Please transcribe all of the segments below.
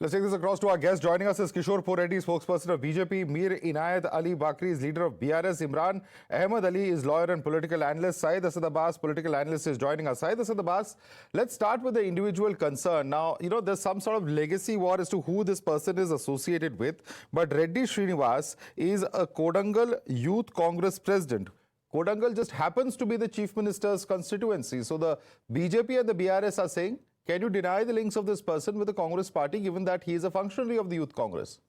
Let's take this across to our guest. Joining us is Kishore Poreddy, spokesperson of BJP. Mir Inayat Ali Bakri is leader of BRS. Imran Ahmed Ali is lawyer and political analyst. Syed Asad Abbas, political analyst, is joining us. Syed Asad Abbas, let's start with the individual concern. Now, there's some sort of legacy war as to who this person is associated with. But Reddy Srinivas is a Kodangal Youth Congress president. Kodangal just happens to be the chief minister's constituency. So the BJP and the BRS are saying, can you deny the links of this person with the Congress party, given that he is a functionary of the Youth Congress?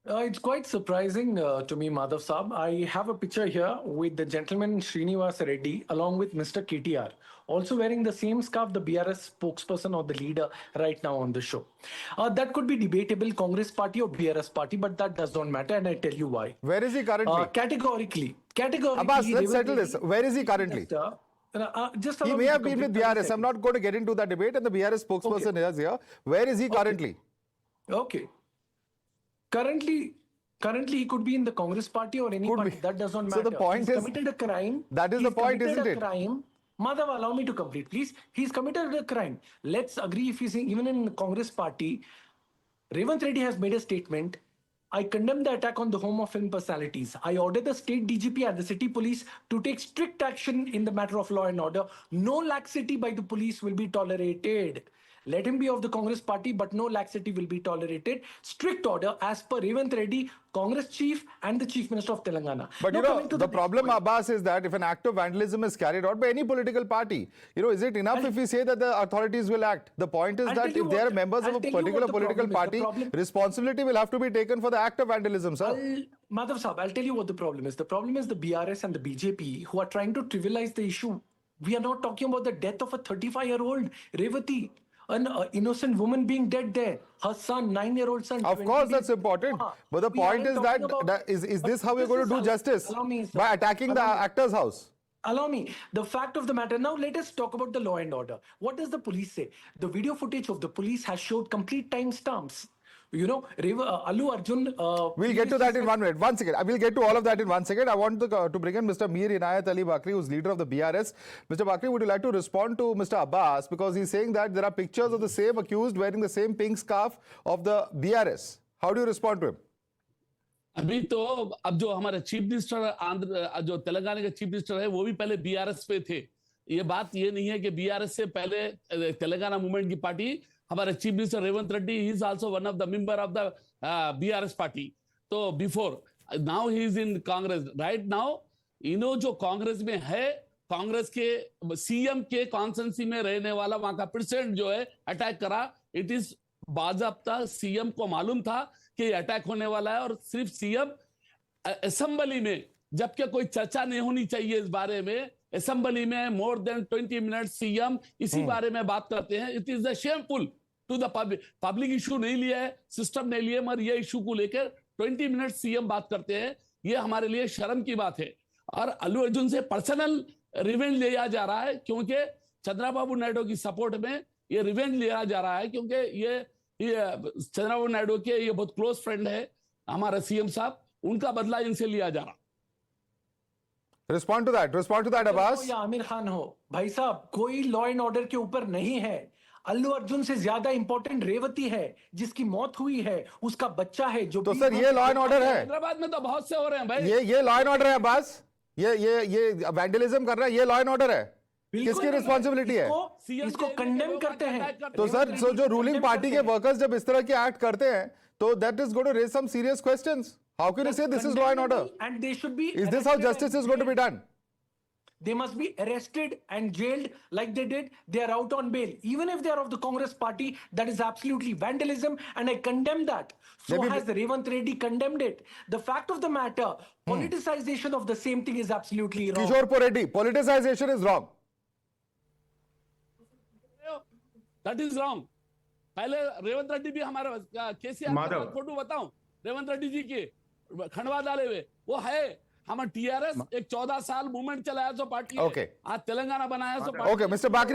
It's quite surprising to me, Madhav Saab. I have a picture here with the gentleman Srinivas Reddy along with Mr. KTR, also wearing the same scarf the BRS spokesperson or the leader right now on the show. That could be debatable, Congress party or BRS party, but that does not matter, and I tell you why. Where is he currently? Categorically. Abbas, let's settle this. Where is he currently? He may have been with BRS. I'm not going to get into that debate, and the BRS spokesperson is here. Where is he currently? Okay. Currently, he could be in the Congress party or any party. That does not matter. So the point He's committed a crime. That is the point, isn't it? Madhav, allow me to complete, please. He's committed a crime. Let's agree if he's even in the Congress party. Revanth Reddy has made a statement. I condemn the attack on the home of film personalities. I order the state DGP and the city police to take strict action in the matter of law and order. No laxity by the police will be tolerated. Let him be of the Congress party, but no laxity will be tolerated. Strict order as per Revanth Reddy, Congress chief and the chief minister of Telangana. But the problem, Abbas, is that if an act of vandalism is carried out by any political party, is it enough if we say that the authorities will act? The point is that if they are members of a particular political party, responsibility will have to be taken for the act of vandalism, sir. Madhav Saab, I'll tell you what the problem is. The problem is the BRS and the BJP who are trying to trivialize the issue. We are not talking about the death of a 35-year-old Revati. An innocent woman being dead there. Her son, 9-year-old son. Of course, that's important. But the point is that is this how we're going to do justice? By attacking the actor's house? Allow me. The fact of the matter. Now let us talk about the law and order. What does the police say? The video footage of the police has showed complete timestamps. Allu Arjun... we'll get to that in 1 minute. 1 second. I will get to all of that in 1 second. I want to bring in Mr. Mir Inayat Ali Bakri, who's leader of the BRS. Mr. Bakri, would you like to respond to Mr. Abbas? Because he's saying that there are pictures of the same accused wearing the same pink scarf of the BRS. How do you respond to him? अभी तो अब जो हमारे chief minister जो तेलंगाना के chief minister है वो भी पहले बीआरएस पे थे. ये बात ये नहीं है कि बीआरएस से पहले तेलंगाना मूवमेंट की पार्टी हमारे chief minister Revanth Reddy he is also one of the member of the BRS party. तो before now he is in Congress right now. जो कांग्रेस में है, कांग्रेस के सीएम के कॉन्स्टिट्यूएंसी में रहने वाला वहां का प्रेसिडेंट जो है अटैक करा. इट इज बाजाबता सीएम को मालूम था कि ये अटैक होने वाला है, और सिर्फ सीएम असेंबली में, जबकि कोई चर्चा नहीं होनी चाहिए इस बारे में, असेंबली में मोर देन 20 मिनट सीएम इसी बारे में बात करते हैं. It is shameful to the public issue नहीं लिया है, सिस्टम नहीं लिया, मगर ये इशू को लेकर 20 मिनट सीएम बात करते हैं. ये हमारे लिए शर्म की बात है. और अल्लू अर्जुन से पर्सनल रिवेंज लिया जा रहा है, क्योंकि चंद्रबाबू नायडू की सपोर्ट में ये रिवेंज लिया जा रहा है, क्योंकि ये चंद्रबाबू नायडू के ये बहुत क्लोज फ्रेंड है हमारा सीएम साहब. उनका बदला इनसे लिया जा रहा. Respond to that, Abbas. या आमिर खान हो, भाई साहब, कोई लॉ एंड ऑर्डर के ऊपर नहीं है. अल्लू अर्जुन से ज्यादा इंपॉर्टेंट रेवती है, जिसकी मौत हुई है, उसका बच्चा है जो. तो सर ये लॉ एंड ऑर्डर है. हैदराबाद में तो बहुत से हो रहे हैं भाई. ये लॉ एंड ऑर्डर है अब्बास. ये वैंडलिज्म कर रहा है, ये लॉ एंड ऑर्डर है. किसकी रिस्पॉन्सिबिलिटी है? इसको कंडेम करते हैं. तो सर जो रूलिंग पार्टी के वर्कर्स जब इस तरह के एक्ट करते हैं, तो that is going to raise some serious questions. How can you say this is law and order? And they should be. Is this how justice is going to be done? They must be arrested and jailed like they did. They are out on bail. Even if they are of the Congress party, that is absolutely vandalism, and I condemn that. So has Revanth Reddy condemned it. The fact of the matter, politicization of the same thing is absolutely wrong. Kishore Poreddy, politicization is wrong. That is wrong. पहले रेवंत रेड्डी भी हमारा KCR photo बताऊं, रेवंत रेड्डी जी के खंडवा डाले हुए वो है. हम टीआरएस एक 14 साल मूवमेंट चलाया सो पार्टी. आज तेलंगाना बनाया सो पार्टी. ओके मिस्टर बाकरी.